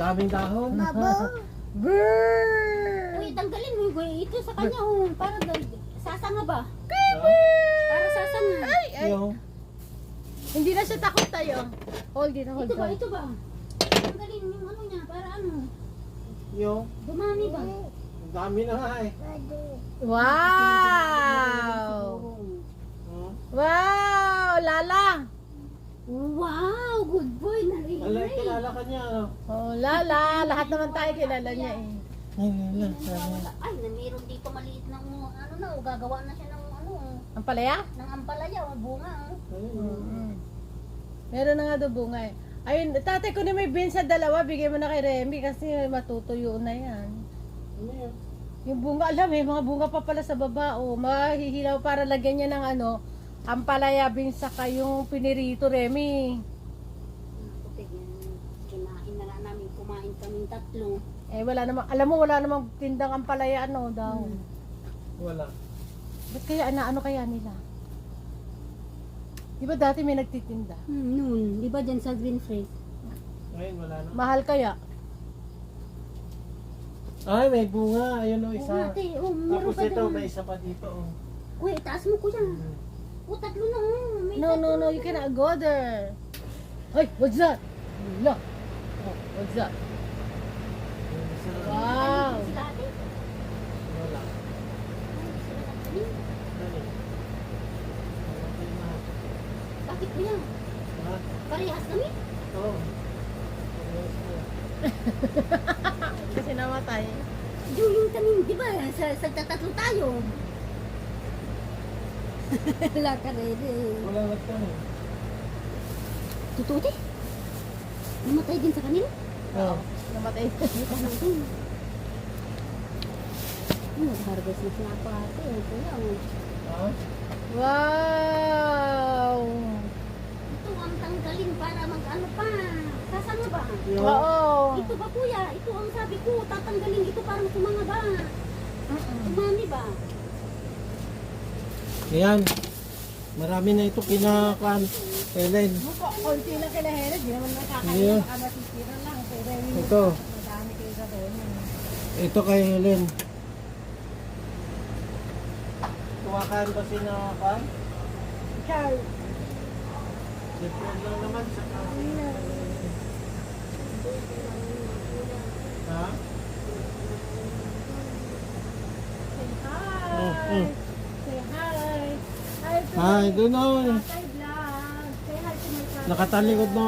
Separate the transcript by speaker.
Speaker 1: daming dahon.
Speaker 2: Brrrr!
Speaker 3: Uy, tanggalin mo ito sa kanya. Oh, para sasanga ba? Para sasanga.
Speaker 2: Ay.
Speaker 1: Yung,
Speaker 2: Hindi na siya takot tayo. Hold it, hold
Speaker 3: Ito ba?
Speaker 2: on.
Speaker 3: Ito ba? Tanggalin yung ano niya. Para ano?
Speaker 1: yung,
Speaker 3: Dumami ba?
Speaker 1: ang dami na nga eh.
Speaker 2: Wow!
Speaker 1: Hmm?
Speaker 2: Wow! Lala!
Speaker 3: Wow! Good boy!
Speaker 1: Wala,
Speaker 3: Narinig.
Speaker 1: kilala ka niya, ano?
Speaker 2: Oh, Lala! Lahat naman tayo kilala niya eh.
Speaker 1: Ay, wala.
Speaker 3: Ay, na meron dito maliit na ano na. Gagawa na siya ng ano.
Speaker 2: Ang palaya?
Speaker 3: Ng ampalaya o bunga.
Speaker 2: Mm. Meron na nga daw bunga eh. Ayun, tatay ko na may bin sa dalawa, bigay mo na kay Remy kasi matutuyo na yan.
Speaker 1: Ano yun?
Speaker 2: Yung bunga, alam eh, mga bunga pa pala sa baba, oh, mahihilaw para lagyan niya ng ano, ang palayabing saka yung pinirito, Remy.
Speaker 3: Puti yan. Kinain na lang namin. Kumain kaming tatlo.
Speaker 2: Eh, wala namang, alam mo, wala namang tindang ang palaya, ano, daw.
Speaker 1: Wala.
Speaker 2: Ba't kaya, ano kaya nila? Di ba dati may nagtitinda?
Speaker 3: Noon. Di ba dyan sa Green Freak?
Speaker 1: Ngayon, wala na.
Speaker 2: Mahal kaya?
Speaker 1: Ay, may bunga. Ayun o,
Speaker 3: Oo,
Speaker 1: isa.
Speaker 3: ate. Oh, meron
Speaker 1: Tapos
Speaker 3: pa
Speaker 1: ito,
Speaker 3: dyan.
Speaker 1: may isa pa dito. Oh.
Speaker 3: Uy, taas mo kuya. O, tatlo na. Oh. May
Speaker 2: No,
Speaker 3: tatlo
Speaker 2: no, no,
Speaker 3: na.
Speaker 2: you cannot go there. Hey, what's that? Look. Oh, what's that?
Speaker 1: Yung isa na.
Speaker 2: Wow.
Speaker 3: Ay, sila ate.
Speaker 1: Wala.
Speaker 3: Ay, sila ate.
Speaker 1: Dali. Okay na.
Speaker 3: Bakit kuya?
Speaker 1: Ha?
Speaker 3: Parehas kami?
Speaker 1: Oo.
Speaker 2: Kasi namatay.
Speaker 3: Yung tanim, di ba? Sa tatlo tayo. Wala ka rin eh.
Speaker 1: Wala nagtanong.
Speaker 3: Tututi? Namatay din sa kanila?
Speaker 2: Oo. Namatay.
Speaker 3: Nag-harvest na sila pa ate. Kuya, oh.
Speaker 1: Ha?
Speaker 2: Wow!
Speaker 3: Ito ang tanggalin para mag-ano pa. Sasanga ba?
Speaker 1: Yung,
Speaker 2: Oo.
Speaker 3: Ito ba kuya? Ito ang sabi ko. Tatanggalin ito para sumanga ba? Tumami ba?
Speaker 1: Ayan. Marami na ito kinakain. Ellen.
Speaker 2: Konti lang kila Helen. Di naman nakakain.
Speaker 1: Yeah.
Speaker 2: Baka masisira lang. Pero yun,
Speaker 1: Ito.
Speaker 2: madami kayo sa doon.
Speaker 1: Ito kay Helen. Kumakain ba sinakain?
Speaker 2: Ikaw.
Speaker 1: Siyempre lang naman sa kasi. Ha?
Speaker 2: Say hi.
Speaker 1: Mm.
Speaker 2: Say hi. Hi to
Speaker 1: Hi, doon o.
Speaker 2: my vlog. Say hi to my family.
Speaker 1: Nakatalikod na